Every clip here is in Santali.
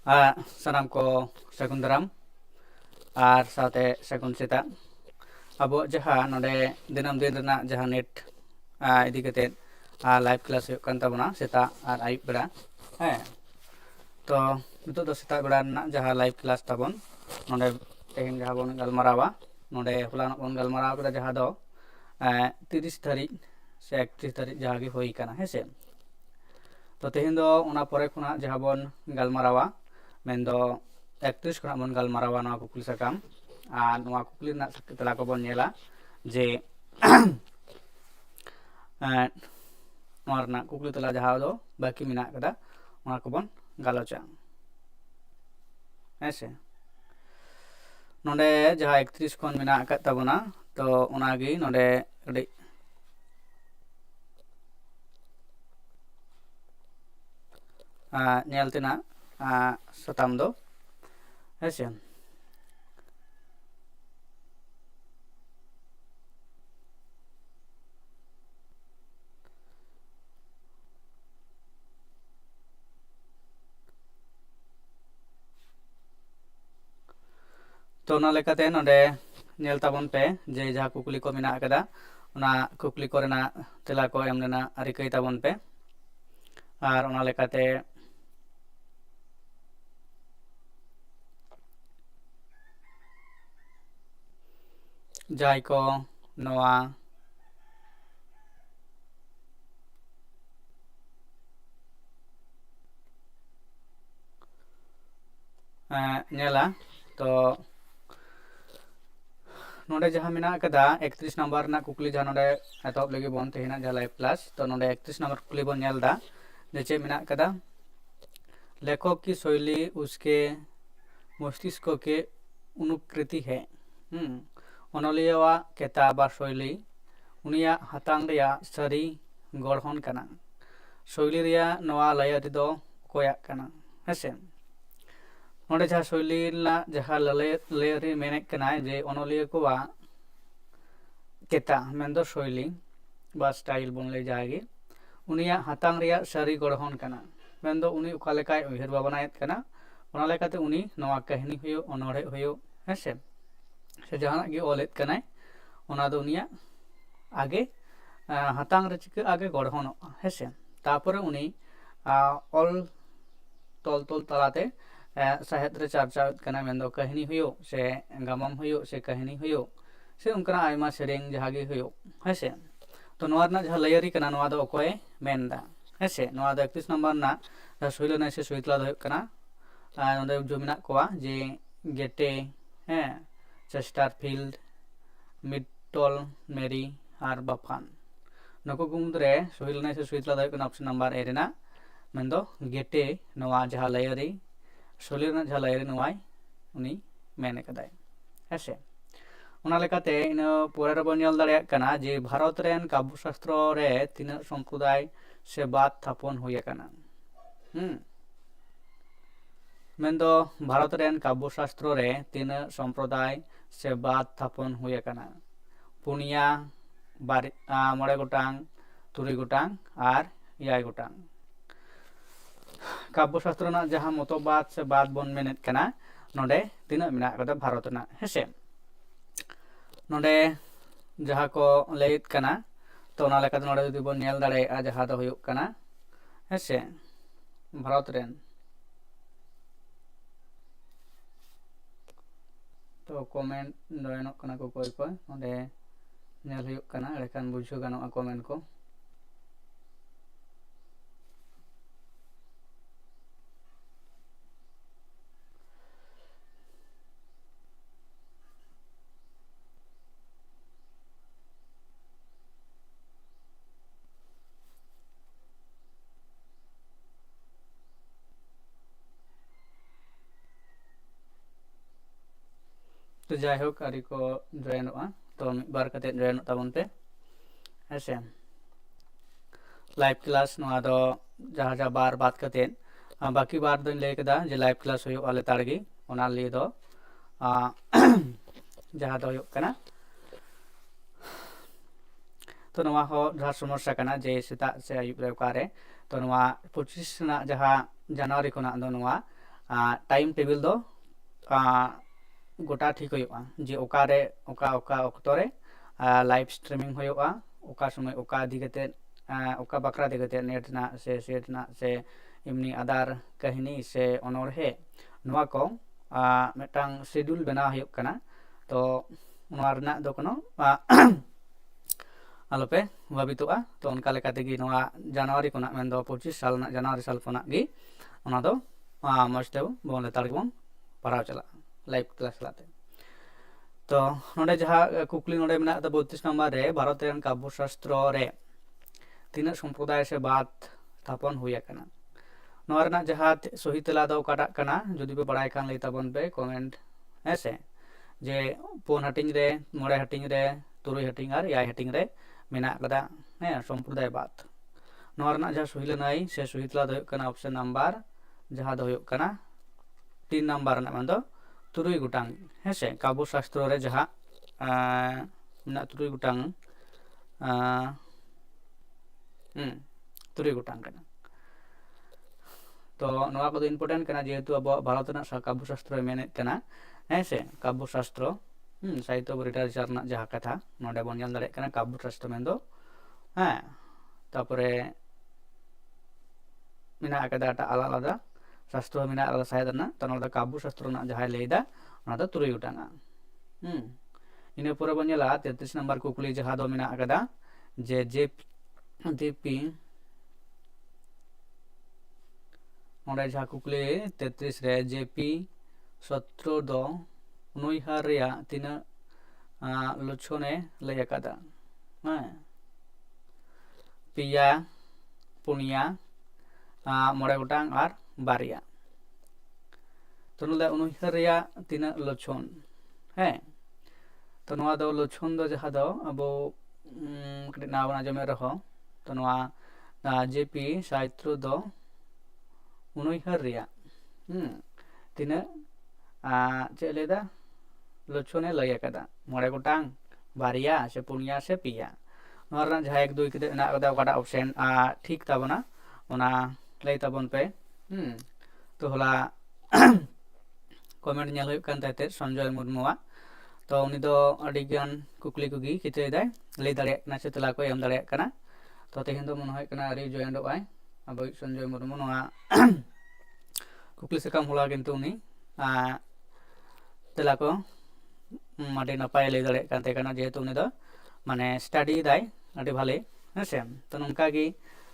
ᱥᱟᱱᱟᱢ ᱠᱚ ᱥᱟᱹᱜᱩᱱ ᱫᱟᱨᱟᱢ ᱟᱨ ᱥᱟᱶᱛᱮ ᱥᱟᱹᱜᱩᱱ ᱥᱮᱛᱟᱜ ᱟᱵᱚᱣᱟᱜ ᱡᱟᱦᱟᱸ ᱱᱚᱰᱮ ᱫᱤᱱᱟᱹᱢ ᱫᱤᱱ ᱨᱮᱱᱟᱜ ᱡᱟᱦᱟᱸ ᱱᱮᱴ ᱤᱫᱤ ᱠᱟᱛᱮᱫ ᱞᱟइভ क्लास ᱦᱩᱭᱩᱜ ᱠᱟᱱ ᱛᱟᱵᱚᱱᱟ ᱥᱮᱛᱟᱜ ᱟᱨ ᱟᱹᱭᱩᱵ ᱵᱮᱲᱟ ᱦᱮᱸ ᱛᱚ ᱱᱤᱛᱚᱜ ᱫᱚ ᱥᱮᱛᱟᱜ ᱵᱮᱲᱟ ᱨᱮᱱᱟᱜ ᱡᱟᱦᱟᱸ ᱞᱟइভ क्लास ᱛᱟᱵᱚᱱ ᱱᱚᱰᱮ ᱛᱮᱦᱮᱧ ᱡᱟᱦᱟᱸ ᱵᱚᱱ ᱜᱟᱞᱢᱟᱨᱟᱣᱟ ᱱᱚᱰᱮ ᱦᱚᱞᱟᱱᱚᱜ ᱵᱚᱱ ᱜᱟᱞᱢᱟᱨᱟᱣ ᱠᱮᱫᱟ ᱡᱟᱦᱟᱸ ᱫᱚ 30 ᱫᱷᱟᱹᱨᱤᱡ ᱥᱮ 31 ᱫᱷᱟᱹᱨᱤᱡ ᱡᱟᱦᱟᱸ ᱜᱮ ᱦᱩᱭ ᱟᱠᱟᱱᱟ ᱦᱮᱸᱥᱮ तो तेहन दो ओना परे खुना जहाँ बन गलमारावा मेन दो 31 खुना बन गलमारावा नवा कुकुली सकाम आ नवा कुकुली ना तला को बन नेला जे नवा ना कुकुली तला जहाँ दो बाकी मिना कदा ओना को बन गालोचा ऐसे नोडे जहाँ 31 खुन मिना कत तबना तो ओनागी नोडे अड़ी nyel tina satam do hese तो ना लेकाते नोडे nyel tabon पे जे जहाँ कुकुली को मिना कदा ओना कुकुली को रेना तेला को एम रेना रिकई ताबन पे आर ओना लेकाते जाय को नवा नेला तो नोडे जहाँ मिना कदा 31 नंबर ना कुकुली जहाँ नोडे एतोब लगी बोन तेहिना जहाँ लाइव क्लास तो नोडे 31 नंबर कुकुली बोन नेलदा जैसे मिना कदा लेखक की शैली उसके मस्तिष्क के अनुकृति है ओनलियावा केताबा शैली उनिया हतांग रिया सरी गढ़न कना शैली रिया नवा लय दो कोया कना हेसे नोडे जहाँ शैली ला जहाँ लय मेने कना जे ओनलिया को वा केता मेंदो शैली बा स्टाइल बोन ले जाएगी उनिया हतांग रिया सरी गढ़न कना मेंदो उनी उका लेकाय उयहर बाबनायत कना ओना लेकाते उनी नवा कहानी हुयो अनोड़े हुयो हेसे से जहां गे ओलेत कनाय ओना दो उनिया आगे हतांग रे चिका आगे गढ़न हेसे तापरे उनी ऑल तोल तोल तलाते साहित्य रे चर्चा कना मेंदो कहानी हुयो से गामम हुयो से कहानी हुयो से उनकना आयमा सेरेंग जहां गे हुयो हेसे तो नवा ना जहां लयरी कना नवा दो ओकोय मेनदा हेसे नवा दो 31 नंबर ना सहिलो ना से सहितला दो कना नोंदे जो मिना कोआ जे गेटे हैं चेस्टारफील्ड मिडटल मेरी और बाफान नको गुमद्रे सहिलो ना से सहितला दो कना ऑप्शन नंबर ए रेना मेंदो गेटे नवा जहां लयरी सहिलो ना जहां लयरी नवाय उनी मेने कदाय हेसे ओना लेकाते इन पोरे रे बन नेल दाड़ेया कना जे भारत रेन काव्य शास्त्र रे तीन संप्रदाय से बात थापन हुए कना मेंदो भारत रेन काव्य शास्त्र रे तीन संप्रदाय से बात थापन हुए कना पुनिया मड़े गोटांग तुरी गोटांग और 6 गोटांग काव्य शास्त्र ना जहां मतबाद से बात बन मेनेत कना नोडे तीन मिना कदा भारत ना हेसे नोडे जहां को लैत कना तो ओना लेका नोडे जदि बन नेल दाड़ेया जहां दो हुयुक कना हेसे भारत रेन तो कमेंट जॉइनोग कना को कोई कोई नोडे नेल हुयुक कना एखान बुझो गानोआ कमेंट को तो जायहोक आरी को जॉइनोआ तो बार कते जॉइन ताबन पे ऐसे लाइव क्लास नवा दो जहाँ जहाँ बार बात कते बाकी बार दो ले कदा जे लाइव क्लास हुयो आले तारगी ओना लिए दो जहाँ दो कना तो नवा हो जहाँ समस्या कना जे सेता से आयुब रे कारे तो नवा 25 ना जहाँ जनवरी को ना दो नवा टाइम टेबिल दो गोटा ठीक होगा जे ओकारे ओका ओका अक्तो रे लाइव स्ट्रीमिंग होगा ओका समय ओका दिगते ओका बकरा दिगते नेट ना से सेट ना से इमनी आधार कहानी से अनोढ़े नवा को मिटांग शेड्यूल बना होगा कना तो नवा रना दो कोनो आलोपे भाबितोगा तो उनका लेकाते गी नवा जनवरी को ना मेन दो 25 साल ना जनवरी साल को ना गी उना दो मस्ते बोन लेतार बोन पढ़ाव चला लाइव क्लास चलाते तो नोडे जहाँ कुकली नोडे मेना 32 नंबर रे भारत रेन काव्य शास्त्र रे तीन संप्रदाय से बात स्थापन हुई कना नोआ रेना जहाँ सही तेला दो काटा कना जुदी पे बड़ाई कान लई ताबन पे कमेंट ऐसे जे पोन हटिंग रे मोड़े हटिंग रे तुरुई हटिंग आर याय हटिंग रे मेना कदा है संप्रदाय बात नोआ रेना जहाँ सही लेनाई से सही तेला दो कना ऑप्शन नंबर जहाँ दो कना 3 नंबर ना मन दो तुरुई गुटांग हेसे काव्य शास्त्र रे जहाँ मेना तुरुई गुटांग तुरुई गुटांग कना तो नवा को इम्पोर्टेंट कना जेहेतु अब भारत ना काव्य शास्त्र मेने कना हेसे काव्य शास्त्र साहित्य लिटरेचर ना जहाँ कथा नोडे बन जान दाड़े कना काव्य शास्त्र मेन दो हाँ तापरे मेना कदा आला आलादा शास्त्र मेना आलादा साहित्य ना तो नोडे काव्य शास्त्र ना जहाँ लेदा ना दो तुरुई गुटांगा इने पुरा बन जाला 33 नंबर कुकली जहाँ दो मेना कदा जे जेपी नोडे जहाँ कुकली 33 रे जेपी सत्र दो उनहार रेया तीना लक्षणे लय कदा पिया पुनिया मोड़े गोटांग आर बारिया तो नोडे उनहार रेया तीना लक्षण है तो नवा दो लक्षण दो जहाँ दो अब कटी नाव आंजमे रहो तो नवा जेपी साहित्य दो उनहार रेया तीना चे लेदा लक्षणे लय कदा मोड़े गोटांग बारिया से पुनिया से पिया नोरा जहाँ 1 2 कदे ना कदा ओकाटा ऑप्शन ठीक ताबना ओना लय ताबन पे तो होला कमेंट नेल हुई कान ताते संजय मुर्मुआ तो उनी दो अडी गान कुकली कुगी किते दाय लय दाड़े ना से तला को एम दाड़े कना तो तेहेन दो मन होय कना रि जॉइन दो आय अब संजय मुर्मु नोआ कुकली से काम होला किंतु उनी तेला को माटे नपाय लय दाड़े कानते कना जेहेतु उनी दो माने स्टडी दाय अडी भाले हेसे तो नंका गी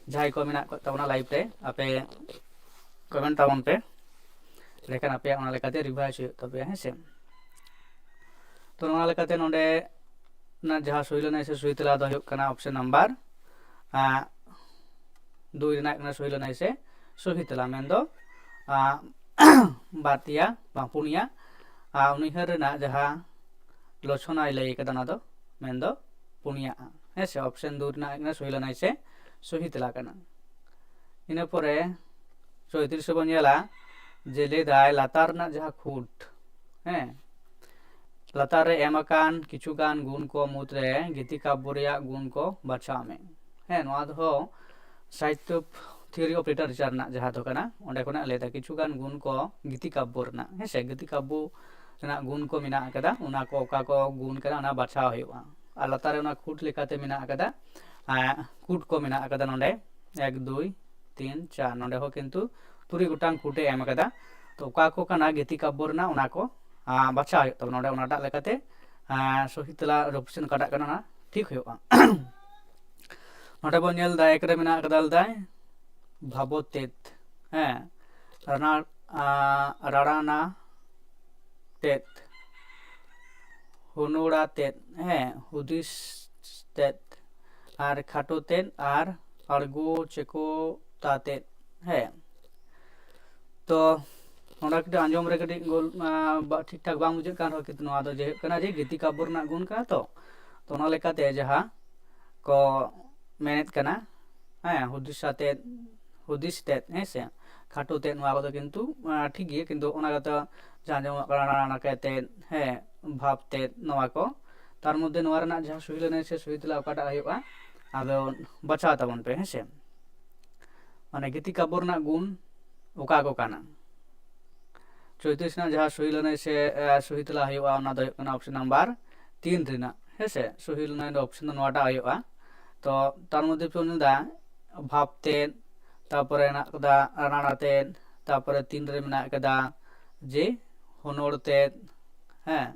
जहाय को मेना ताबना लाइव रे आपे कमेंट ताबन पे लेकिन आपे ओना लेकाते रिवाइज तबे हेसे तो ओना लेकाते नोडे ना जहां सही से सही तेला दो कना ऑप्शन नंबर 2 रेना कना सही से सही तेला मेन दो बातिया बापुनिया उनहार रेना जहां लक्षण लय कदा ना दो मेन दो पुनिया हेसे ऑप्शन 2 रेना कना सही से सही तेला कना इना परे 34 बन जाला जे लेदाय लातार ना जहां खूट हैं लातार रे एमकान किछुगान गुण को मुद्रे गीति काव्य रेया गुण को बाछा में हैं नोआ दो साहित्य थियोरी ऑफ लिटरेचर ना जहां दो कना ओंडे कोना लेदा किछुगान गुण को गीति काव्य ना हेसे गीति काव्य ना गुण को मेना कदा उना को ओका को गुण कना ना बाछा होयवा आ लातार रे ना खूट लेकाते मेना कदा खूट को मेना कदा नोंडे 1 2 3 4 नोंडे हो किंतु तुरी गुटांग खूटे एम कदा तो ओका को कना गीति काव्य ना उना को बाछा तो नोडे उनाटा लेकाते सही तेला ऑप्शन काटा कना ना ठीक होगा नोडे बन नेल दा एक रे मेना कदाल दाय भाबोतेत हैं राणा तेत हुनुड़ा तेत हैं हुदिस तेत आर खाटो तेत आर अर्गो चेको तातेत है तो ओना कटी आंजम रे कटी गोल ठीक ठाक बांग बुझे कान किंतु नोआ दो जे कना जे गीति काव्य रना गुण कना तो ओना लेकाते जहां को मेनेत कना हैं हुदिस तेत हेसे खाटो तेत नोआ को किंतु ठीक गे किंतु ओना कता जांजम कना कहते है भाव तेत नोआ को तार मध्य नोआ रना जहां सही लेने से सही तेला ओकाटा हयुआ आदो बचा ताबन पे हेसे माने गीति काव्य रना गुण ओका को काना 34 ना जहाँ सही लनाई से सही तला हुआ ना दो ऑप्शन नंबर 3 रेना है से सही लनाई दो ऑप्शन नोटा हुआ तो तार मध्य पे दा भापते तापरे ना कदा रानाते तापरे 3 रे मेना कदा जे होनोरते हैं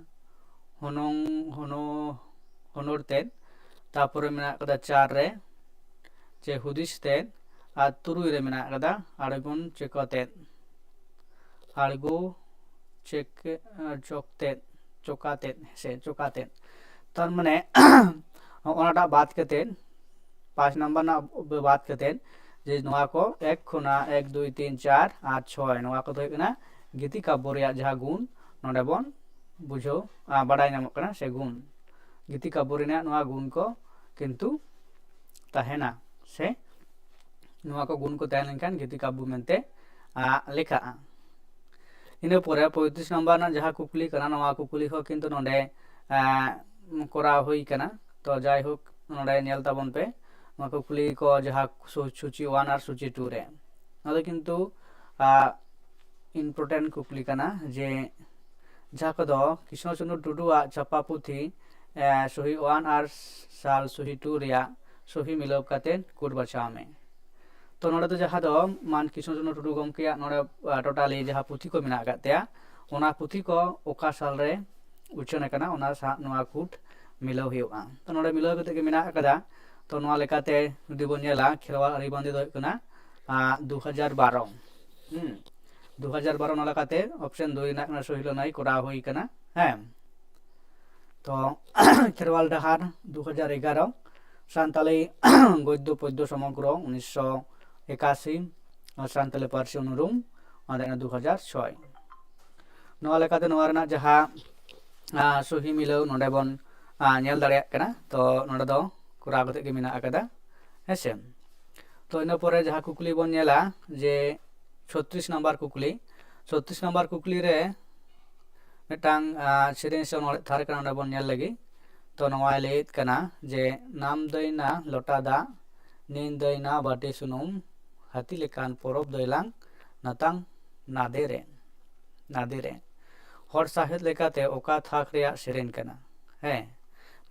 होनोंग होनो होनोरते तापरे मेना कदा 4 रे जे हुदिसते और 3 रे मेना कदा आड़गुन चेकोते आड़गु चेक चोकते चोकाते से चोकाते तर मने ओनाटा बात करते 5 नंबर ना बात करते जे नोआ को 1 खुना 1 2 3 4 8 6 नोआ को तो कना गीति काव्य रिया जहा गुण नोडे बन बुझो बाडाय नामक कना से गुण गीति काव्य रिया नोआ गुण को किंतु तहेना से नोआ को गुण को तहन लेनखान गीति काव्य मेनते लेखा इन पोरे 35 नंबर ना जहा कुकली कना नोआ कुकली हो किंतु नोडे कोरा हुई कना तो जाय होक नोडे नेल ताबन पे नोआ कुकली को जहा सूची 1 और सूची 2 रे नोदे किंतु इम्पोर्टेंट कुकली कना जे जहा को दो कृष्ण चंद्र टुडू छापा पुथी सही 1 और साल सही 2 रिया सही मिलाव काते कोड बचाव में तो नोडे तो जहा दो मान कृष्ण चंद्र टुडू गमके नोडे टोटाली जहा पुथी को मेना गतेया ओना पुथी को ओका साल रे उच्चन कना ओना सा नोआ कूट मिलाव हुआ तो नोडे मिलाव कते के मेना कदा तो नोआ लेकाते जुदी बन नेला खेरवाल अरिबंदी दो कना 2012 2012 नोला काते ऑप्शन 2 ना सही लनाई कोरा हुई कना है तो खेरवाल डहार 2011 सान्ताली गद्य पद्य समग्र 1981 और सान्ताली पार्सी अनुरूम 2006 नोआ लेकाते नोआ रना जहा सही मिलाव नोडे बन नेल दाड़े कना तो नोडे दो कोरा कते के मेना आकदा हेसे तो इन परे जहा कुकली बन नेला जे 36 नंबर कुकली 36 नंबर कुकली रे मिटांग सेरेन से नोड़े थार कना नोडे बन नेल लगी तो नोआ लेत कना जे नाम दैना लोटा दा नीन दैना बाटे सुनुम हाथी लेकान परब दैलांग नातांग नादेरे हर साहित्य लेकाते ओका थाक रिया सेरेन कना है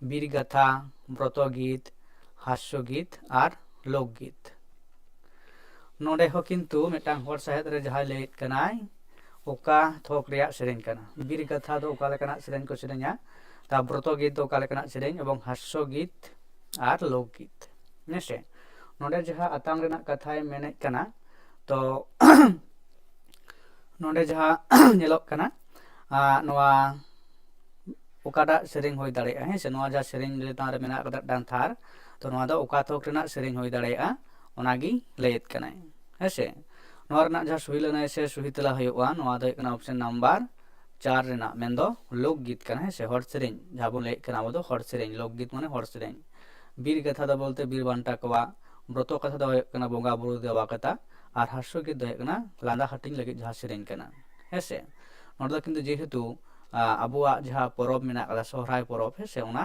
बीर गाथा व्रत गीत हास्य गीत और लोकगीत नोडे हो किंतु मिटांग हर साहित्य रे जहा लेत कनाय ओका थोक रिया सेरेन कना बीर गाथा दो ओका लेकाना सेरेन को सेरेन्या ता व्रत गीत दो ओका लेकाना सेरेन एवं हास्य गीत और लोकगीत नेसे नोडे जहा आतांग रेना कथाय मेने कना तो नोडे जहा नेलोक कना नोआ ओकाटा सेरेन होई दाड़ेया है से नोआ जा सेरेन लेतान रे मेना कदा डान थार तो नोआ दो ओका थोक रेना सेरेन होई दाड़ेया ओनागी लेत कनाय है से नोआ रेना जा सही लनाय से सही तला हुआ नोआ दो कना ऑप्शन नंबर 4 रेना मेन दो लोकगीत कना है से हर सेरेन जहा बन लेत कना दो हर सेरेन लोकगीत माने हर सेरेन बीर कथा दो बोलते बीर बांटा कवा व्रत कथा दो कना बोंगा बुरु देवा कथा और हास्य गीत दो कना लांदा हटिंग लगे जहा सेरेन कना है से नोडे दो किंतु जेहेतु अबुआ जहा परब मेना कदा सोहराय परब है से ओना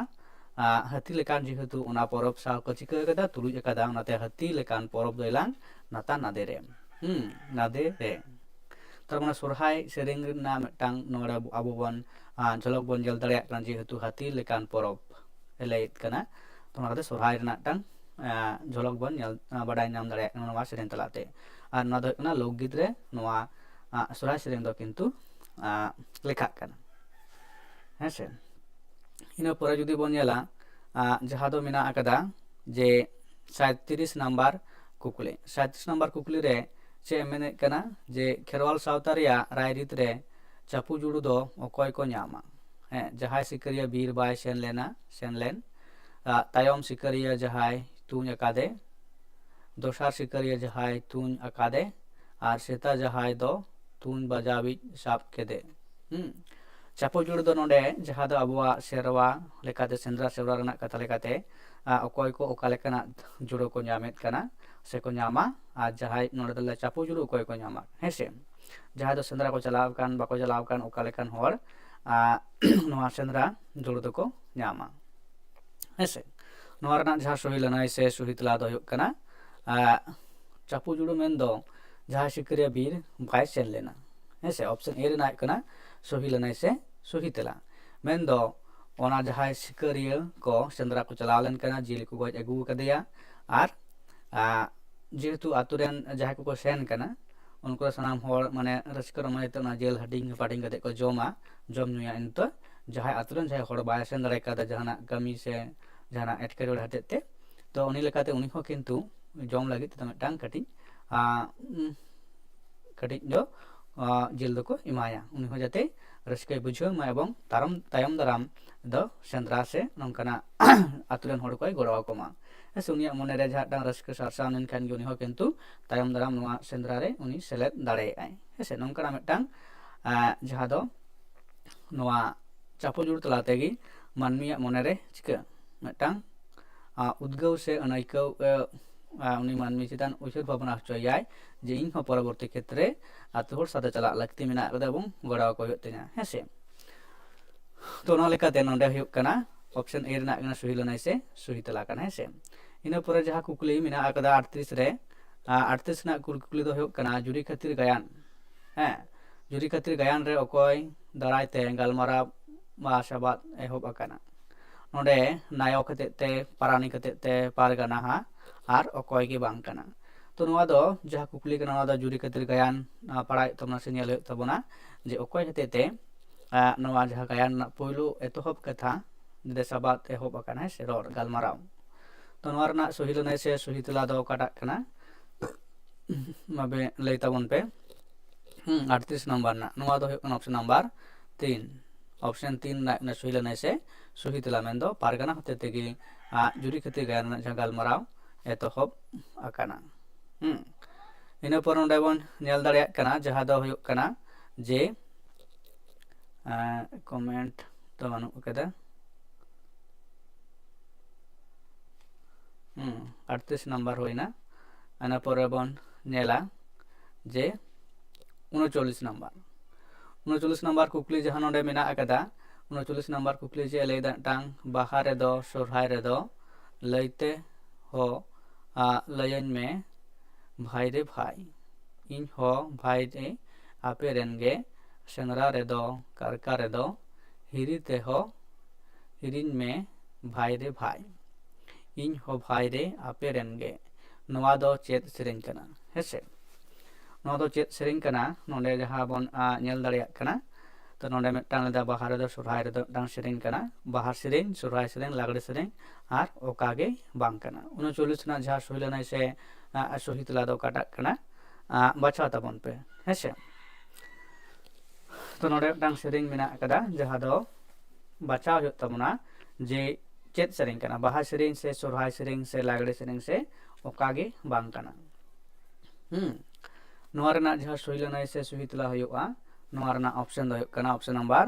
हाथी लेकान जेहेतु ओना परब साल को चिका कदा तुलुज कदा ओनाते हाथी लेकान परब दैलांग नाता नादेरे नादेरे तार माने सोहराय सेरेन ना मिटांग नोडे आबो बन झलक बन जल दाड़े कना जेहेतु हाथी लेकान परब एलेत कना तो ओना कते सोहराय रेना टांग झलक बन बाडाय नाम दाड़े नोवा सेरेन तलाते और नोआ दो कना लोकगीत रे नोआ सोहराय सेरेन दो किंतु लेखा कना हेसे इन परे जुदी बन नेला जहा दो मेना आकदा जे 37 नंबर कुकली 37 नंबर कुकली रे चे मेने कना जे खेरवाल सावता रिया रायरीत रे चापू जुड़ू दो अकय को न्यामा है जहाय सिकरिया बीर बाय सेन लेन तायम सिकरिया जहाय तुन अकादे दोसार सिकरिया जहाय तुन अकादे और सेता जहाय दो तुन बजावी साब केदे चापो जुड़ दो नोडे जहा दो अबुआ सेरवा लेकाते सेंद्रा सेवरा रना कथा लेकाते अकय को ओका लेकाना जुड़ो को न्यामेत कना से को न्यामा और जहाय नोडे दले चापो जुड़ो अकय को न्यामा हेसे जहाय दो सेंद्रा को चलाव कान बाको चलाव कान ओका लेकान होर नोआ सेंद्रा जुड़ दो को न्यामा हेसे नोआ रना जहा सही लनाय से सही तला दो हुयुग कना चापो जुड़ो मेन दो जहाय सिकरिया बीर बाय सेन लेना हेसे ऑप्शन ए रेना कना सही लनाय से सही तेला मेन दो ओना जहाय सिकरिया को सेंद्रा को चलाव लेन कना जिल को गज अगू कदेया आर जेहेतु आतुरेन जहाय को सेन कना उनको सनाम होर माने रस्क रमाय तो ना जेल हडिंग पाटिंग कते को जोमा जम नुया इनतो जहाय आतुरेन जहाय होर बाय सेन दारे का जहाना कमी से जहाना एटकेरोड हतेते तो उनी लेकाते उनी हो किंतु जम लगी तो मिटांग कटी कटी जो जिल दो को इमाया उनी हो जाते रस्के बुझो मा एवं तायम दाराम दो सेंद्रा से नंकना आतुरेन होर को गड़वा कोमा ऐसे उनी मने रे जहां रस्के सरसा नन खान उनी हो किंतु तायम दाराम नुआ सेंद्रा रे उनी सेलेद दाड़े आय ऐसे नंकना मिटांग जहां दो नुआ चापो जुड़ तलाते गी मानमिया मने रे चिका मिटांग उद्गव से अनैकव उनी मानमी चितान उइसर भावना हचोयाय जे इन परवर्ती क्षेत्रे आतु होर साथे चला लगती मेना कदा बं गड़ाव को होतेना हेसे तो ना लेकाते नोंडे हुयुक कना ऑप्शन ए रेना कना सही लनाय से सही तला कना हेसे इना परे जहां कुकली मेना कदा 38 रे 38 ना कुकली दो हुयुक कना जुरी खातिर गायन जुरी खातिर गायन रे अकोय दारायते गालमारा मा शबाद एहोब अकाना नोंडे नायक हतेते पारानी हतेते पारगाना हा आर अकोय के बांग कना तो नोआ दो जहां कुकली कना नोआ दो जुरी खातिर गायन पढ़ाई तबना से नेल तबना जे अकोय हतेते नोआ जहां गायन पहिलो एतोहब कथा जे शबाद एहोब अकाना से रोड गालमाराव तो नोआ रना सही लनाय से सही तला दो काटा कना माबे लई तबन पे 38 नंबर ना नोआ दो ऑप्शन नंबर 3 ऑप्शन 3 ना सही लनाय से सही तला मेन दो पारगाना होते तेगी जुरी खातिर गायन जहां गालमाराव एतोहब अकाना इन पर नोंडे बन नेल दाड़िया कना जहां दो हुयुक कना जे कमेंट तो बानु कदा 38 नंबर होइना अना पर बन नेला जे 39 नंबर कुकली जहां नोंडे मेना अकदा 39 नंबर कुकली जे लेदा टांग बाहा रे दो सोरहाय रे दो लइते हो लयन में भाई रे भाई इन हो भाई रे आपे रेनगे सेंद्रा रे दो कारका रे दो हिरी ते हो हिरिन में भाई रे भाई इन हो भाई रे आपे रेनगे नोआ दो चेत सेरेन कना हेसे नोआ दो चेत सेरेन कना नोंडे जहां बन नेल दाड़िया कना तो नोंडे मिटांग लेदा बाहा रे दो सोरहाय रे दो डांग सेरेन कना बाहा सेरेन सोरहाय सेरेन लागड़े सेरेन आर ओकागे बांग कना 39 ना जहां सही लनाय से सही तला दो काटा कना बाछा तबन पे हेसे तो नोंडे डांग सेरेन मेना कदा जहां दो बाछा हो तबना जे चेत सेरेन कना बाहा सेरेन से सोरहाय सेरेन से लागड़े सेरेन से ओकागे बांग कना नोआ रेना जहां सही लनाय से सही तला हुयुआ नोआ रेना ऑप्शन दो कना ऑप्शन नंबर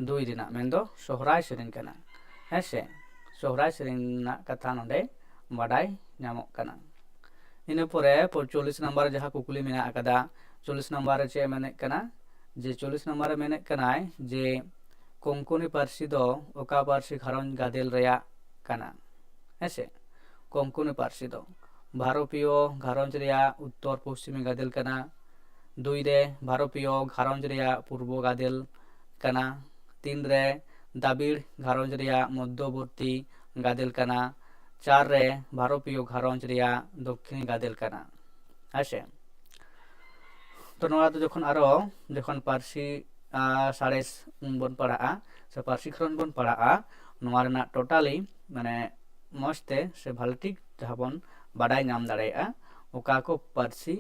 2 रेना मेन दो सोहराय सेरेन कना हेसे सोहराय सेरेन ना कथा नोंडे बाडाय नामक कना इन परे 40 नंबर जहां कुकली मेना अकदा 40 नंबर चे मेने कना जे 40 नंबर मेने कनाय जे कोंकणी पारसी दो ओका पारसी घरन गादेल रेया कना हेसे कोंकणी पारसी दो भारतीय घरंज रेया उत्तर पश्चिमी गादेल कना 2 रे भारतीय घरंज रेया पूर्व गादेल कना 3 रे दाबिड़ घरंज रेया मध्यवर्ती गादेल कना 4 रे भारतीय घरंज रेया दक्षिणी गादेल कना हेसे तो नोआ तो जखन पारसी साड़ेस बन पढ़ा से पारसी खरन बन पढ़ा नोआ रेना टोटाली माने मस्ते से भालो ठीक जहां बन बाडाय नाम दाड़ेया ओका को पारसी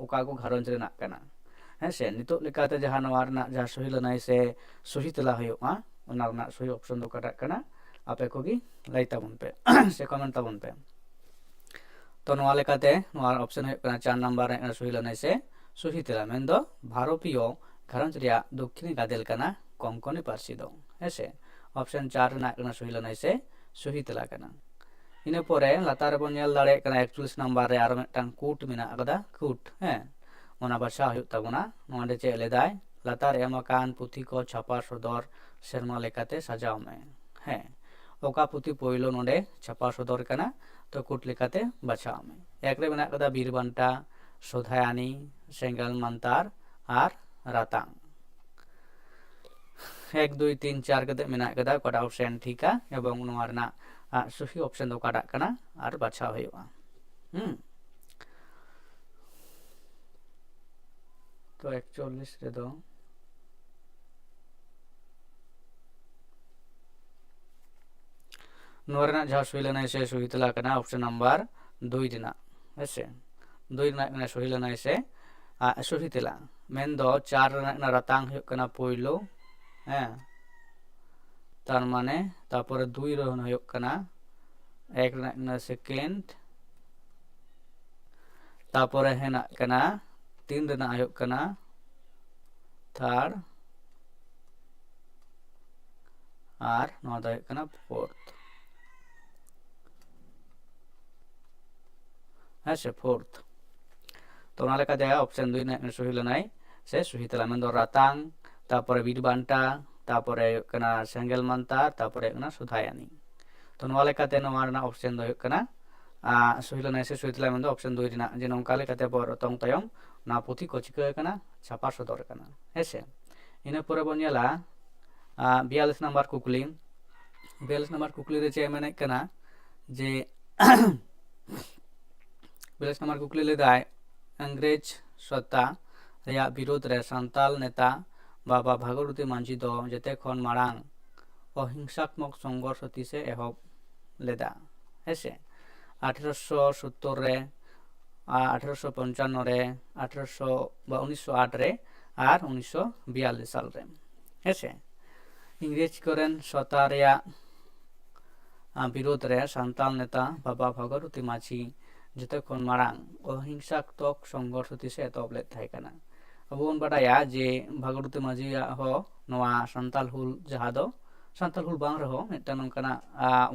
ओका को घरंज रेना कना हेसे नितो लेकाते जहां नोआ रेना जहां सही लनाय से सही तला हुयुआ ओना रेना सही ऑप्शन दो काटा कना आपे को गी लाई ताबन पे से कमेंट ताबन पे तो नोआ लेकाते नोआ ऑप्शन है कना 4 नंबर रे सही लनाय से सही तला मेन दो भारतीय घरंज रेया दक्षिणी गादेल कना कोंकणी पारसी दो हेसे ऑप्शन 4 रेना कना सही लनाय से सही तला कना इन परे लातार बन नेल दाड़े कना 41 नंबर रे आरो मिटांग कूट मेना अकदा कूट ओना बाछा हुयुक ताबना नोंडे चे लेदाय लातार एमाकान पुथी को छापा सदर सेरमा लेकाते सजाव में ओका पुथी पहिलो नोंडे छापा सदर कना तो कूट लेकाते बाछाव में एक रे मेना अकदा बीरबांटा सोधायानी सेंगल मंतार are ratang 1 2 3 4 kate menak kada okada option thika ebong noa rena sohi option do okada kana ar bachao huyuga तो 41 रेदो नोरना जहाँ सही लेना इसे सही तला करना ऑप्शन नंबर 2 दिना ऐसे 2 दिना करना सही लेना इसे सही तला मेन दो 4 रना रतांग हुक करना पोइलो हैं तार माने तापर 2 रहना हुक करना 1 रना सेकेंड तापर है ना करना 3 रना हुक करना थर्ड और नौ दा हुक करना फोर्थ ऐसे फोर्थ तो ना लेका जाए ऑप्शन 2 ने सही लेनाई से सही तला मेन दो रतांग तापर बिरबांटा तापर कना सेंगेल मंतार तापर कना सुधायानी तो नवा लेकाते नवा रना ऑप्शन दो कना सही लेनाई से सही तला मेन दो ऑप्शन 2 दिना जे नोंका लेकाते पर तोंग तयम ना पुथी को चिका कना छापा सदर कना ऐसे इना परे बन नेला 42 नंबर कुकली 42 नंबर कुकली रे चे मेने कना जे 42 नंबर कुकली लेदाय अंग्रेज सत्ता रेया विरोध रे सांताल नेता बाबा भागवती मांझी दो जेते खन मारांग अहिंसात्मक संघर्ष तीसे एहब लेदा ऐसे 1870 रे 1855 रे 1908 रे और 1942 साल रे ऐसे इंग्रेज करेन सत्ता रेया विरोध रे सांताल नेता बाबा भागवती मांझी जेते खन मारांग अहिंसात्मक संघर्ष तीसे एतब ले थाय कना अब बन बाडाया जे भागवती मांझी हो नवा सांताल हुल जहा दो सांताल हुल बांग रहो मिटन नंकना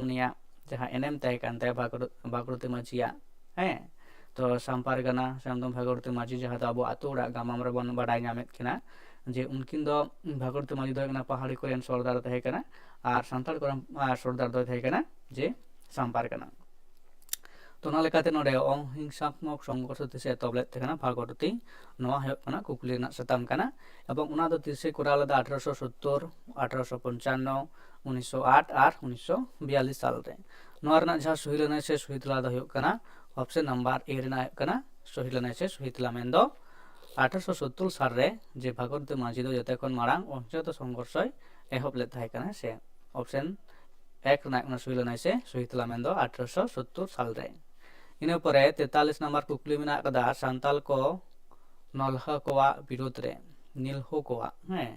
उनिया जहा एनएम थाय कान थाय भागवती मांझिया हैं तो सांपार गना सामदम भागवती मांझी जहा दो अब आतो ओड़ा गामाम रे बन बाडाय नामेत किना जे उनकिन दो भागवती मांझी दो कना पहाड़ी कोरेन सरदार थाय कना और सांताल कोरम सरदार दो थाय कना जे सांपार गना तो ना लेकाते नोडे अहिंसात्मक संघर्ष तीसे एतबले थेकना भागवती नोआ हुयुग कना कुकली ना सताम कना एबं उना दो तीसे कोराव लेदा 1870 1855 1908 और 1942 साल रे नोआ रना जहा सही लेना से सही तला दो हुयुग कना ऑप्शन नंबर ए रेना हुयुग कना सही लेना से सही तला मेन दो 1870 साल रे जे भागवती मांझी दो जते खन मारांग अहिंसा संघर्ष एहब ले थाय कना से ऑप्शन 1 ना सही लेना से सही तला मेन दो 1870 साल रे इन परे 43 नंबर कुकली मेना कदा सांताल को नलहा कोआ विरोध रे नीलहो कोआ हैं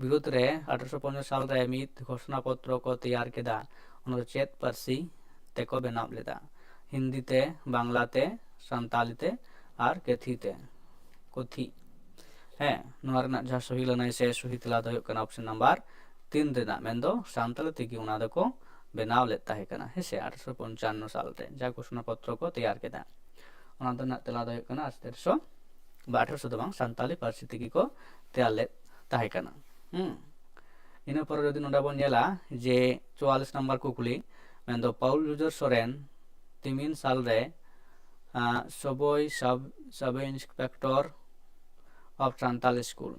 विरोध रे 1850 साल रे मित घोषणा पत्र को तैयार केदा उन चेत पारसी तेको बनाव लेदा हिंदी ते बांग्ला ते सांताली ते और केथी ते कोथी हैं नोआ रना जहा सही लेना से सही तला दो कना ऑप्शन नंबर 3 देना मेंदो सांताली तेगी उना दको बनाव लेता है कना है से 1855 साल रे जा घोषणा पत्र को तैयार केदा उना दो ना तला दो कना 1800 दो बांग सांताली पारसी तेगी को तैयार लेता है कना इन पर यदि नोडा बन नेला जे 44 नंबर कुकली मेंदो पाउल जुजर सोरेन 3 साल रे सबोय sub inspector of Santal school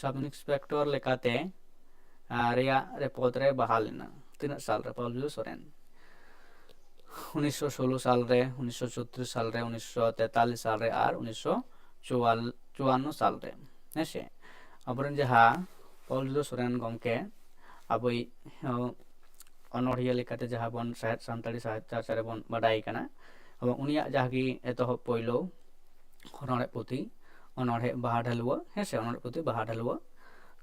sub inspector लेकाते रेया रे पद रे बहाल लेना 3 साल रे पाउल जुजर सोरेन 1916 साल रे 1934 साल रे 1943 साल रे और 1954 साल रे ऐसे अबरन जहा पाउल जुजर सोरेन गमके अबई अनोढ़िया लेकाते जहा बन साहित्य सान्ताली साहित्य चर्चा रे बन बाडाय कना अब उनिया जहागी एतोहब पोइलो अनोढ़े पुथी अनोढ़े बाहा ढालुआ हेसे अनोढ़े पुथी बाहा ढालुआ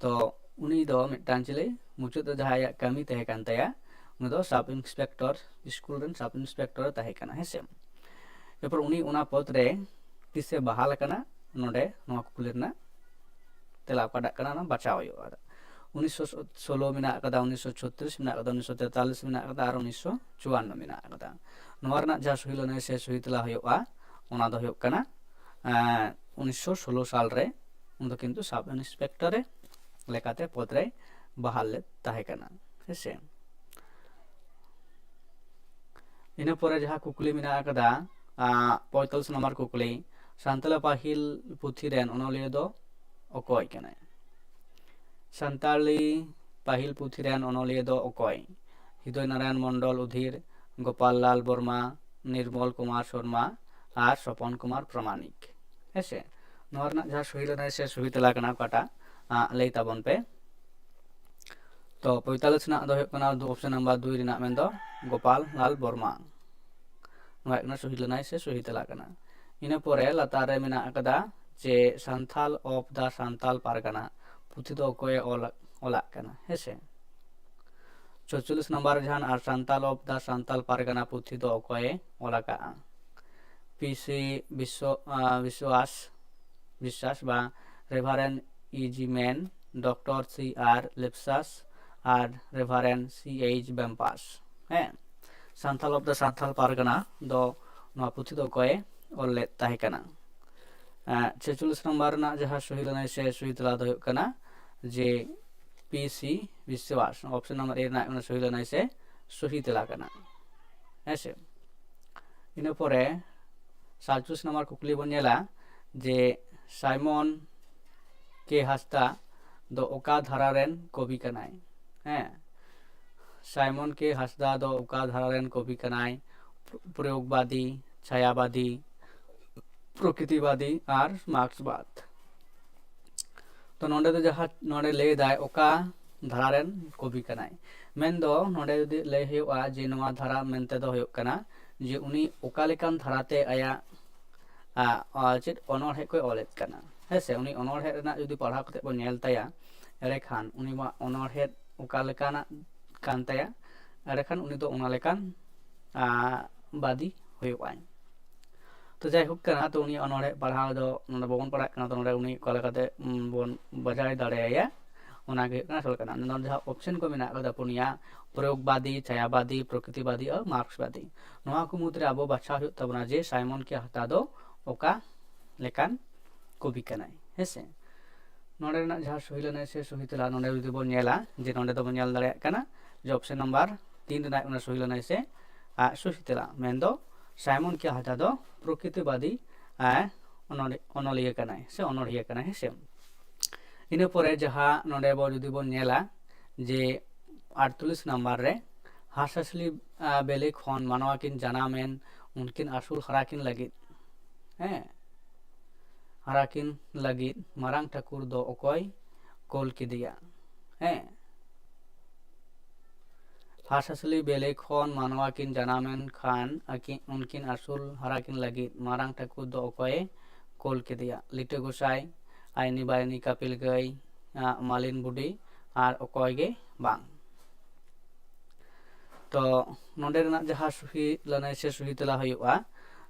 तो उनी दो मिटान चिले मुचुद जहाया कमी तहे कान तया उनी दो sub inspector school rain sub inspector तहे काना हेसे एपर उनी उना पद रे तिसे बहाल कना नोडे नोआ कुकुली रना तेला काडा कना ना बचाव हुयुगा 1916 मेना कदा 1936 मेना कदा 1943 मेना कदा और 1954 मेना कदा नोआ रना जहा सही लेना से सही तला हुयुगा उना दो हुयुग कना 1916 साल रे उन दो किंतु सब इंस्पेक्टर रे लेकाते पद रे बहाल ले ताहे कना हेसे इन परे जहा कुकली मेना कदा 45 नंबर कुकली ᱥᱟᱱᱛᱟᱞᱤ ᱯᱟᱹᱦᱤᱞ ᱯᱩᱛᱷᱤ ᱨᱮᱱ ᱚᱱᱚᱞᱤᱭᱟᱹ ᱫᱚ ᱚᱠᱚᱭ ᱠᱟᱱᱟᱭ? ᱥᱟᱱᱛᱟᱲᱤ ᱯᱟᱹᱦᱤल ᱯᱩᱛᱷᱤ ᱨᱮᱱ ᱚᱱᱚᱞᱤᱭᱟᱹ ᱫᱚ ᱚᱠᱚᱭ? ᱦᱤᱫᱚᱭ ᱱᱟᱨᱟᱭᱚᱱ ᱢᱚᱱᱰᱚᱞ ᱩᱫᱷᱤᱨ, गोपाल लाल बर्मा, निर्मल कुमार शर्मा और स्वपन कुमार प्रामाणिक। हेसे नोर ना जहाँ सही लेना से सही तेला कना काटा लई ताबन पे। तो 45 ना दो कना ऑप्शन नंबर 2 रिना मेन दो गोपाल लाल बर्मा। नोआ कना सही लेना से सही तेला कना। इना पोरे लातार रे मेना कदा जे सांथाल ऑफ द सांताल पारगाना पुथि दो कोय ओला कना। हेसे 44 नंबर जहान और सांताल ऑफ द सांताल पारगाना पुथि दो कोय ओला का पीसी विश्वास बा reverend E G Man, doctor C R Lipsas और रेभारेंड सी एच बेम्पास। है सांताल ऑफ द सांताल पारगाना दो नोआ पुथि दो कोय ओले ताहे कना। 46 नंबर ना जहां सही लेना से सही तला दो कना जे पीसी विश्वास। ऑप्शन नंबर 1 ना सही लेना से सही तला कना। ऐसे इन परे 47 नंबर कुकली बन नेला जे साइमन के हास्ता दो ओका धारा रेन कवि कनाय। हैं साइमन के हास्दा दो ओका धारा रेन कवि कनाय? प्रयोगवादी, छायावादी, प्रकृतिवादी और मार्क्सवाद। तो नोंडे तो जहाँ नोंडे ले दाय ओका धारा रेन कवि कनाय मेन दो नोंडे जदि ले हुआ जे नोआ धारा मेनते दो हुयो कना जे उनी ओका लेकान धाराते आया चेत अनोढ़े कोय ओलेत कना। हेसे उनी अनोढ़े रेना जदि पढ़ाव कते बो नेल ताया एरे खान उनी मा अनोढ़े ओका लेकाना कान ताया एरे खान उनी दो ओना लेकान बादी हुयोआय। तो जाय हुक कना तो उनी अनोढ़े पढ़ाव दो नोंडे बबन पढ़ाक कना तो नोंडे उनी ओका लेकाते बोन बजाय दाड़ेया ओनागे कना सल कना। नोंडे जहां ऑप्शन को मेना कदा पुनिया प्रयोगवादी, छायावादी, प्रकृतिवादी और मार्क्सवादी। नोआ को मुद्रे आबो बाछा हुयो तबना जे साइमन के हाता दो ओका लेकान कवि कनाय। हेसे नोंडे ना जहां सही लेना से सही तेला नोंडे जदि बो नेला जे नोंडे दो नेल दाड़े कना जे ऑप्शन नंबर 3 रेना उना सही लेना से सही तेला मेन दो साइमन के हाता दो प्रकृतिवादी अनोलिया कनाय से अनोढ़िया कनाय। हेसे इन परे जहां नोंडे बो जदि बो नेला जे 48 नंबर रे हासासली बेले खन मानवा किन जानामेन उनकिन आसुल हराकिन लगित। हैं हराकिन लगित मारांग ठाकुर दो ओकोय कोल किदिया। हैं हासासली बेले खन मानवा किन जानामेन खान उनकिन आसुल हराकिन लगित मारांग ठाकुर दो ओकोय कोल किदिया? लिटे गोसाई, आईनी बायनी कपिल गई, मालिन बुडी और ओकोय गे बांग। तो नोंडे रेना जहां सही लेना से सही तेला हुयोआ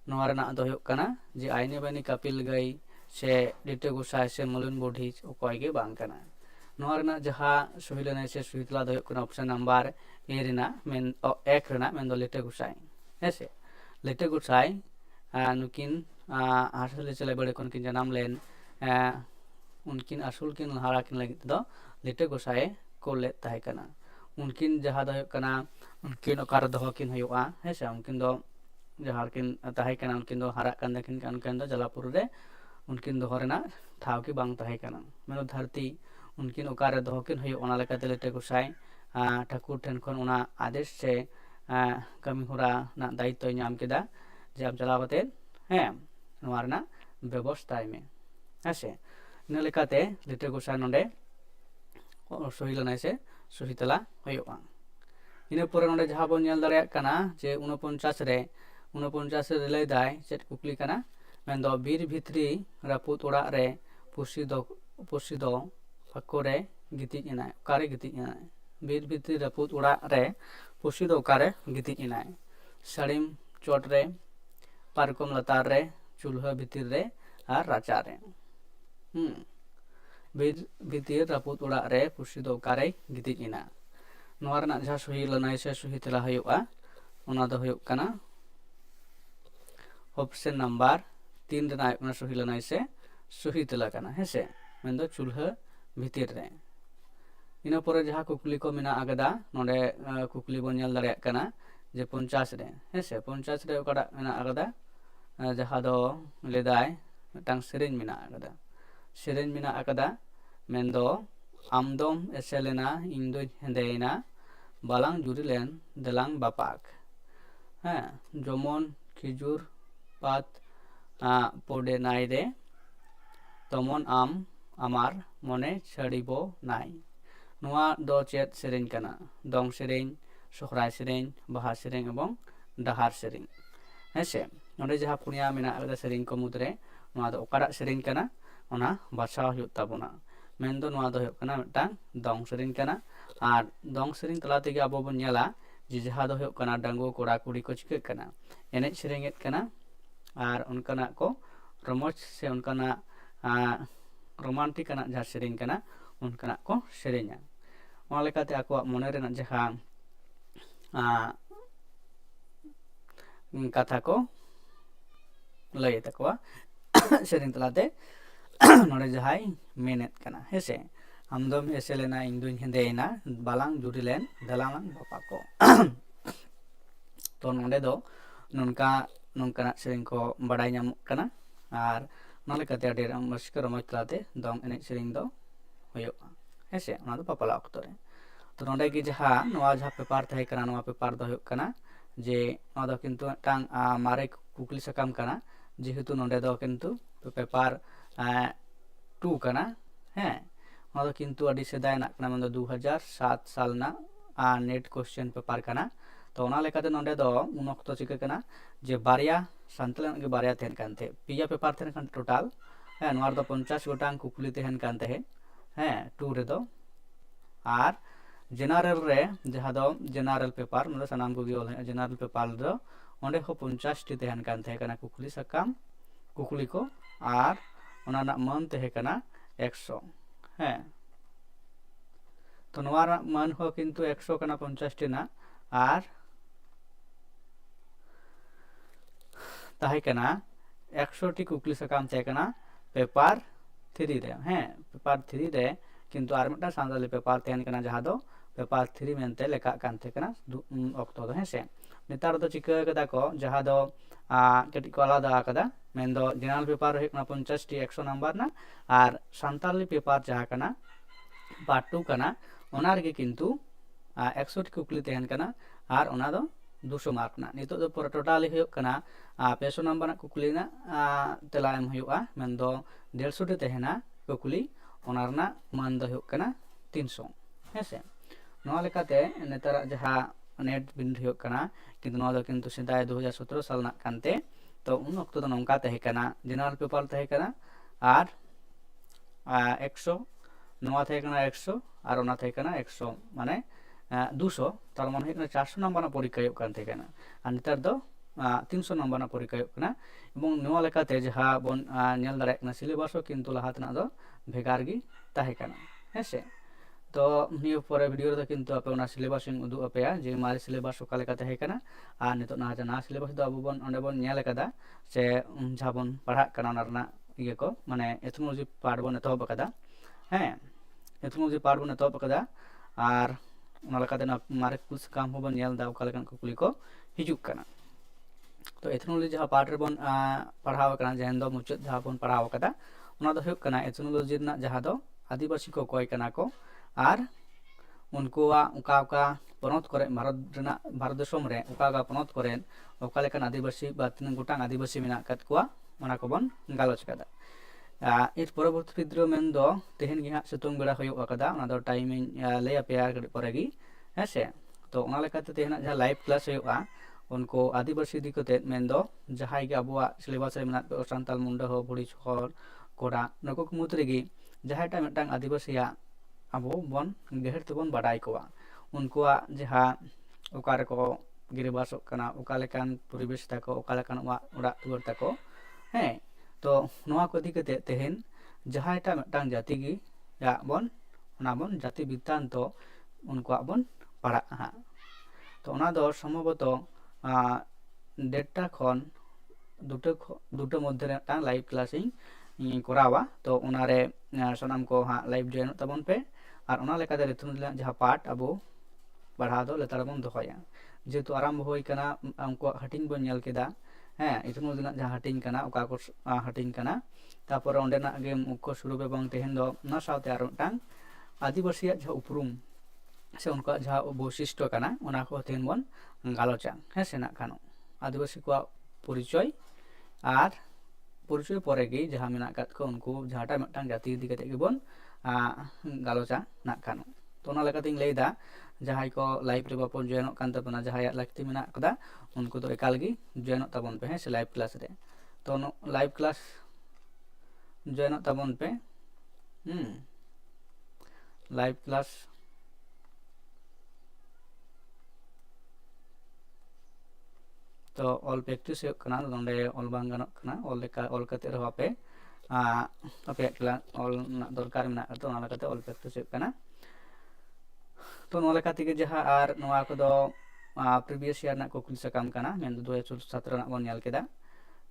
नोआ रेना दो हुयो कना जे आईनी बायनी कपिल गई से लिटे गोसाई से मालिन बुडी ओकोय गे बांग कना। नोआ रेना जहां सही लेना से सही तेला दो हुयो कना ऑप्शन नंबर ए रेना मेन 1 रेना मेन दो लिटे गोसाई। हेसे लिटे गोसाई नुकिन हासासली चले बड़े कोन किन जनाम लेन उनकिन आसुल किन हरा किन लगित दो लिटे गोसाई कोले ताहे कना। उनकिन जहां दो कना उनकिन ओकार दो किन हुयोआ। हेसे उनकिन दो जहां किन ताहे कना उनकिन दो हरा कान देखिन उनकिन दो जलापुर रे उनकिन दो रेना ठाव की बांग ताहे कना। मेनो धरती उनकिन ओकार दो किन हुयो ओना लेकाते लिटे गोसाई ठाकुर ठेन खन ओना आदेश से कमी होरा ना दायित्व नाम केदा जे आप चलाव कते हैं नोआ रेना व्यवस्थाय में। हेसे इन लेकाते लिटे गोसाई नोंडे सही लेना से सही तेला हुयोआ। इन परे नोंडे जहां बो नेल दाड़ेया कना जे 49 रे ले दाय चेत कुकली कना मेन दो बीर भित्री रापुत ओड़ा रे पुसी दो फाकोरे गितिज इनाय ओकारे गितिज इनाय। बीर भित्री रापुत ओड़ा रे पुसी दो ओकारे गितिज इनाय। साड़िम चोट रे पारकम लतार रे चूल्हा भितिर रे और राचा रे। बीर भितिर रापुत ओड़ा रे पुसी दो ओकारे गितिज इना। नोआ रेना जहां सही लेना से सही तेला हुयोआ ओना दो हुयो कना ऑप्शन नंबर 3 रेना उना सही लेना से सही तेला कना। हेसे मेन दो चूल्हा भितिर रे। इन परे जहां कुकली को मेना आगदा नोंडे कुकली बो नेल दाड़ेया कना जे 50 रे। हेसे 50 रे ओकाडा मेना आगदा जहां दो लेदाय मिटांग सेरेन मिना आकदा सेरेन मिना आकदा मेंदो आमदम एसेलेना इंदो हेंदेना बालांग जुरिलेन देलांग बापाक हाँ जमन खिजुर पात पड़े नाइदे तमन आम आमार मने छाड़िबो नाई नुआ दो चेत सेरेन कना दंग सेरेन सोहराय सेरेन बाहा सेरेन एवं डाहार सेरेन हेसे नोडे जहां पुनिया मेना आकदा सेरेन को मुद्रे नुआ दो ओकारा सेरेन कना ओना बाछाव हुयुग ताबोना मेनदो नुआ दो हुयुग कना मिदटांग दंग सेरेन कना आर दंग सेरेन तला तेगे आबो बोन नेला जे जहां दो हुयुग कना डांगो कोड़ा कुड़ी को चिकाग कना एनेज सेरेंगेत कना आर उनकाना को रमोज से उनकाना रोमांटिक कना जहां सेरेन कना उनकाना को सेरेन्या ओना लेकाते आकोआ मने रेना जहां कथा को लय तकवा सेरेन तलाते नोडे जहाय मेनेत कना हेसे आमदम एसेलेना इंदुñ हेंदेना बालांग जुरिलेन दलांग बापा को तो नोडे दो नोंकाना सेरेन को बाडाय ᱧᱟᱢᱚᱜ कना आर ओना लेकाते आडी रमस्कर रमज तलाते दंग एनेज सेरेन दो हुयुगा हेसे ओना दो बापला अक्तो रे तो नोडे गी जहां नोआ जहां पेपर तहे कना नोआ पेपर दो हुयुग कना जे नोआ दो किंतु मिदटांग मारे कुकली सकाम कना जेहेतु नोडे दो किंतु पेपर 2 कना हैं नोआ दो किंतु आडी सेदाय ना कना मेंदो 2007 साल ना नेट क्वेश्चन पेपर कना तो ओना लेकाते नोडे दो उन अक्तो चिका कना जे बारिया सान्ताल के बारिया तहन कानते पिया पेपर तहन कान टोटाल हैं नोआ दो 50 गोटांग कुकली तहन कानते हैं 2 रे दो आर जेनारेल रे जहां दो जेनारेल पेपर मतलब सनाम को गियोल है जेनारेल पेपर दो ओंडे हो 50 टी तहन कान तहे कना कुकली सकाम कुकली को आर ओना ना मन तहे कना 100 हैं तो नोआ मन हो किंतु 100 कना 50 टी ना आर ताहे कना 100 टी कुकली सकाम तहे कना पेपर 3 रे हैं पेपर 3 रे किंतु आर मिटा सान्ताली पेपर तहन कना जहां दो पेपर 3 मेनते लेखा कानते कना अक्तो दो हेसे नेतार दो चिका कदा को जहां दो कटी को आलादा कदा मेन दो जनरल पेपर हे कना 50 टी 100 नंबर ना आर सान्ताली पेपर जहां कना पार्ट 2 कना ओना रे किंतु 100 टी कुकली तहन कना आर ओना दो 200 मार्क ना नितो दो पूरा टोटली हुयुग कना 500 नंबर ना कुकली ना तेला एम हुयुगा मेन दो 150 टी तहना कुकली ओना रना मान दो हुयुग कना 300 हेसे नोआ लेकाते नेतार जहां नेट बिन हुयुग कना किंतु नोआ दो किंतु सेदाय 2017 साल ना कानते तो उन अक्तो दो नोंका तहे कना जनरल पेपर तहे कना आर 100 नोआ तहे कना 100 आर ओना तहे कना 100 माने 200 तार माने कना 400 नंबर ना परीक्षा हुयुग कान तहे कना आर नेतार दो 300 नंबर ना परीक्षा हुयुग कना एबं नोआ लेकाते जहां बोन नेल दाड़े कना सिलेबास किंतु लाहातना दो भेगार गी तहे कना हेसे तो नियो परे वीडियो रे किंतु आपे ओना सिलेबास उदु अपेया जे मारे सिलेबास ओका लेका तहे कना आ नितो ना जना सिलेबास दो अबो बोन ओंडे बोन नेल कदा से जहां बोन पढ़ा कना ओना रना इये को माने एथनोलॉजी पार्ट बोन एतहब कदा हैं एथनोलॉजी पार्ट बोन एतहब कदा आर ओना लेकाते ना मारे कुछ काम हो बोन नेल दा ओका लेकन कुकली को हिजुग कना तो एथनोलॉजी जहां पार्ट रे बोन पढ़ाव कना जेन दो मुचाद जहां बोन पढ़ाव कदा ओना दो हुयुग कना एथनोलॉजी ना जहां दो आदिवासी को कोय कना को आर उनकुआ उका पनत करे भारत देशम रे उका पनत करे उका लेकन आदिवासी बा तीन गोटांग आदिवासी मेना कत कुआ ओना को बन गालोच कदा एर परवर्ती वीडियो मेन दो तेहन गी हा सितुंग बेड़ा हुयुग कदा ओना दो टाइम लय अपेया कड़ी परे गी हेसे तो ओना लेकाते तेहना जहां लाइव क्लास हुयुगा उनको आदिवासी दी कते मेन दो जहां गे अबुआ सिलेबस रे मेना सान्ताल मुंडा हो बुढ़ी छोर कोड़ा नको मुद रेगी जहां टा मिदटांग आदिवासीया आबो बन गहर तबन बाडाय कोआ उनकुआ जहां ओकारे को गिरिबासक कना ओका लेकान परिवेश ताको ओका लेकान ओड़ा दुआर ताको हैं तो नोआ को दी कते तेहन जहां टा मिदटांग जाति गी या बन ओना बन जाति वृत्तांत उनकुआ बन पढ़ा हा तो ओना दो संभवतो डेटा खन दुटो मध्य मिदटांग लाइव क्लासिंग करावा तो ओनारे सनाम को हाँ लाइव जॉइन तबन पे और ओना लेकाते रेथुनला जहां पार्ट अबो बढ़ा दो लेतार बन दोहया जेहेतु आरंभ होई कना उनको हटिंग बन नेल केदा ᱦᱮᱸ ᱤᱛᱩᱱ ᱟᱥᱲᱟ ᱡᱟᱦᱟᱸ ᱦᱟᱹᱴᱤᱧ ᱠᱟᱱᱟ ᱚᱠᱟ ᱠᱚ ᱦᱟᱹᱴᱤᱧ ᱠᱟᱱᱟ, ᱛᱟᱯᱚᱨᱮ ᱚᱸᱰᱮᱱᱟᱜ ᱜᱮ ᱢᱩᱠᱠᱷᱚ ᱥᱚᱨᱩᱯ ᱮᱵᱚᱝ ᱛᱮᱦᱮᱧ ᱫᱚ ᱚᱱᱟ ᱥᱟᱶᱛᱮ ᱟᱨ ᱢᱤᱫᱴᱟᱝ ᱟᱹᱫᱤᱵᱟᱹᱥᱤᱭᱟᱜ ᱡᱟᱦᱟᱸ ᱩᱯᱨᱩᱢ ᱥᱮ ᱩᱱᱠᱩᱣᱟᱜ ᱡᱟᱦᱟᱸ ᱵᱳᱭᱥᱤᱥᱴᱚ ᱠᱟᱱᱟ ᱚᱱᱟ ᱠᱚ ᱛᱮᱦᱮᱧ ᱵᱚᱱ ᱜᱟᱞᱚᱪᱟ ᱦᱮᱸ ᱥᱮ ᱱᱟᱜ ᱠᱷᱟᱱ ᱟᱹᱫᱤᱵᱟᱹᱥᱤ ᱠᱚᱣᱟᱜ ᱯᱚᱨᱤᱪᱚᱭ ᱟᱨ ᱯᱚᱨᱤᱪᱚᱭ ᱯᱚᱨᱮ ᱜᱮ ᱡᱟᱦᱟᱸ ᱢᱮᱱᱟᱜ ᱟᱠᱟᱫ ᱠᱚ ᱩᱱᱠᱩ ᱡᱟᱦᱟᱸᱴᱟᱜ ᱢᱤᱫᱴᱟᱝ ᱡᱟᱹᱛᱤ ᱤᱫᱤ ᱠᱟᱛᱮᱫ ᱜᱮᱵᱚᱱ ᱜᱟᱞᱚᱪᱟ ᱱᱟᱜ ᱠᱷᱟᱱ᱾ ᱛᱚ ᱚᱱᱟ ᱞᱮᱠᱟᱛᱤᱧ ᱞᱟᱹᱭᱫᱟ ᱡᱟᱦᱟᱸᱭ ᱠᱚ ᱞᱟᱭᱤᱵᱷ ᱨᱮ ᱵᱟᱠᱚ ᱡᱚᱭᱮᱱᱚᱜ ᱠᱟᱱ ᱛᱟᱵᱚᱱᱟ, ᱡᱟᱦᱟᱸᱭᱟᱜ ᱞᱟᱹᱠᱛᱤ ᱢᱮᱱᱟᱜ ᱟᱠᱟᱫᱟ ᱩᱱᱠᱩ ᱫᱚ ᱮᱠᱟᱞ ᱜᱮ ᱡᱚᱭᱮᱱᱚᱜ ᱛᱟᱵᱚᱱ ᱯᱮ ᱦᱮᱸ ᱥᱮ ᱞᱟᱭᱤଭ ᱠᱞᱟᱥ ᱨᱮ᱾ ᱛᱚ ᱞᱟᱭᱤଭ ᱠᱞᱟᱥ ᱡᱚᱭᱮᱱᱚᱜ ᱛᱟᱵᱚᱱ ᱯᱮ, ᱞᱟᱭᱤভ ᱠᱞᱟᱥ ᱛᱚ ᱚᱞ ᱯᱨᱮᱠᱴᱤᱥ ᱦᱩᱭᱩᱜ ᱠᱟᱱᱟ, ᱱᱚᱰᱮ ᱚᱞ ᱵᱟᱝ ᱜᱟᱱᱚᱜ ᱠᱟᱱᱟ, ᱚᱞ ᱠᱟᱛᱮᱫ ᱨᱮᱦᱚᱸ ᱟᱯᱮ ᱟᱯᱮᱭᱟᱜ ᱠᱞᱟᱥ ᱚᱞ ᱨᱮᱱᱟᱜ ᱫᱚᱨᱠᱟর ᱢᱮᱱᱟᱜ ᱟᱠᱟᱫᱟ, ᱚᱱᱟ ᱞᱮᱠᱟᱛᱮ ᱚᱞ ᱯᱨᱮᱠᱴᱤᱥ ᱦᱩᱭᱩᱜ ᱠᱟᱱᱟ᱾ ᱛᱚ ᱱᱚᱣᱟ ᱞᱮᱠᱟ ᱛᱮᱜᱮ ᱡᱟᱦᱟᱸ ᱟᱨ ᱱᱚᱣᱟ ᱠᱚᱫᱚ ᱯᱨᱤᱵᱤᱭᱟᱥ ᱤᱭᱟᱨ ᱨᱮᱱᱟᱜ ᱠᱩᱠᱞᱤ ᱥᱟᱠᱟᱢ ᱠᱟᱱᱟ, ᱢᱮᱱᱫᱚ 2017 ᱨᱮᱱᱟᱜ ᱵᱚᱱ ᱧᱮᱞ ᱠᱮᱫᱟ᱾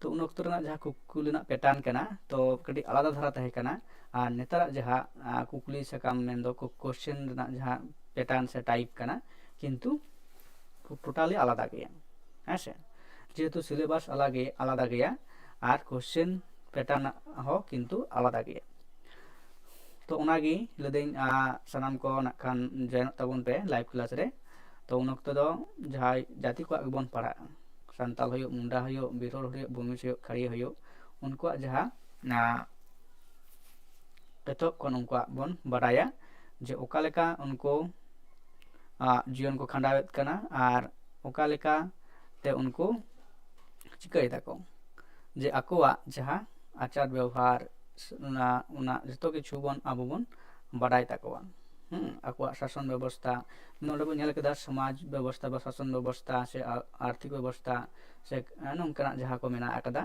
ᱛᱚ ᱩᱱ ᱚᱠᱛᱚ ᱨᱮᱱᱟᱜ ᱡᱟᱦᱟᱸ ᱠᱩᱠᱞᱤ ᱨᱮᱱᱟᱜ ᱯᱮᱴᱟᱨᱱ ᱠᱟᱱᱟ ᱛᱚ ᱠᱟᱹᱴᱤᱡ ᱟᱞᱟᱫᱟ ᱫᱷᱟᱨᱟ ᱛᱟᱦᱮᱸ ᱠᱟᱱᱟ, ᱟᱨ ᱱᱮᱛᱟᱨᱟᱜ ᱡᱟᱦᱟᱸ ᱠᱩᱠᱞᱤ ᱥᱟᱠᱟᱢ ᱢᱮᱱᱫᱚ ᱠᱳশ্চেন ᱨᱮᱱᱟᱜ ᱡᱟᱦᱟᱸ ᱯᱮᱴᱟᱨᱱ ᱥᱮ ᱴᱟᱭᱤᱯ ᱠᱟᱱᱟ ᱠᱤᱱᱛᱩ টোটালি আলাদা গᱮᱭᱟ ᱦᱮᱸ ᱥᱮ, যেহেতু সিলেবাস আলাদা গেয়া আর কোশ্চেন প্যাটার্ন হও কিন্তু আলাদা গᱮᱭᱟ। তো ᱚᱱᱟᱜᱮ ᱞᱟᱹᱭᱫᱟᱹᱧ ᱥᱟᱱᱟᱢ ᱠᱚ ᱱᱟᱜ ᱠᱷᱟᱱ ᱡᱚᱭᱮᱱᱚᱜ ᱛᱟᱵᱚᱱ ᱯᱮ ᱞᱟᱭᱤଭ ᱠᱞᱟᱥ ᱨᱮ। ᱛᱚ ᱩᱱ ᱚᱠᱛᱚ ᱫᱚ ᱡᱟᱦᱟᱸᱭ ᱡᱟᱹᱛᱤ ᱠᱚᱣᱟᱜ ᱜᱮᱵᱚᱱ ᱯᱟᱲᱦᱟᱜᱼᱟ, ᱥᱟᱱᱛᱟᱞ ᱦᱩᱭᱩᱜ, ᱢᱩᱱᱰᱟ ᱦᱩᱭᱩᱜ, ᱵᱤᱨᱚᱲ ᱦᱩᱭᱩᱜ, ᱵᱷᱩᱢᱤᱡ ᱦᱩᱭᱩᱜ, ᱠᱷᱟᱲᱤᱭᱟ ᱦᱩᱭᱩᱜ, ᱩᱱᱠᱩᱣᱟᱜ ᱡᱟᱦᱟᱸ ᱮᱛᱚᱦᱚᱵ ᱠᱷᱚᱱ ᱩᱱᱠᱩᱣᱟᱜ ᱵᱚᱱ ᱵᱟᱰᱟᱭᱟ ᱡᱮ ᱚᱠᱟ ᱞᱮᱠᱟ ᱩᱱᱠᱩ ᱡᱤᱭᱚᱱ ᱠᱚ ᱠᱷᱟᱸᱰᱟᱣᱮᱫ ᱠᱟᱱᱟ ᱟᱨ ᱚᱠᱟ ᱞᱮᱠᱟ ᱛᱮ ᱩᱱᱠᱩ ᱪᱤᱠᱟᱹᱭ ᱫᱟᱠᱚ ᱡᱮ ᱟᱠᱚᱣᱟᱜ ᱡᱟᱦᱟᱸ ᱟᱪᱟᱨ ᱵᱮᱵᱚᱦᱟᱨ ᱚᱱᱟ ᱡᱚᱛᱚ ᱠᱤᱪᱷᱩ ᱵᱚᱱ ᱟᱵᱚ ᱵᱚᱱ ᱵᱟᱰᱟᱭ ᱛᱟᱠᱚᱣᱟ। ᱟᱠᱚᱣᱟᱜ ᱥᱟᱥᱚᱱ ᱵᱮᱵᱚᱥᱛᱷᱟ, ᱱᱚᱰᱮ ᱵᱚᱱ ᱧᱮᱞ ᱠᱮᱫᱟ ᱥᱚᱢᱟᱡᱽ ᱵᱮᱵᱚᱥᱛᱷᱟ ᱵᱟ ᱥᱟᱥᱚᱱ ᱵᱮᱵᱚᱥᱛᱷᱟ ᱥᱮ ᱟᱨᱛᱷᱤक ᱵᱮᱵᱚᱥᱛᱷᱟ ᱥᱮ ᱱᱚᱝᱠᱟᱱᱟᱜ ᱡᱟᱦᱟᱸ ᱠᱚ ᱢᱮᱱᱟᱜ ᱟᱠᱟᱫᱟ,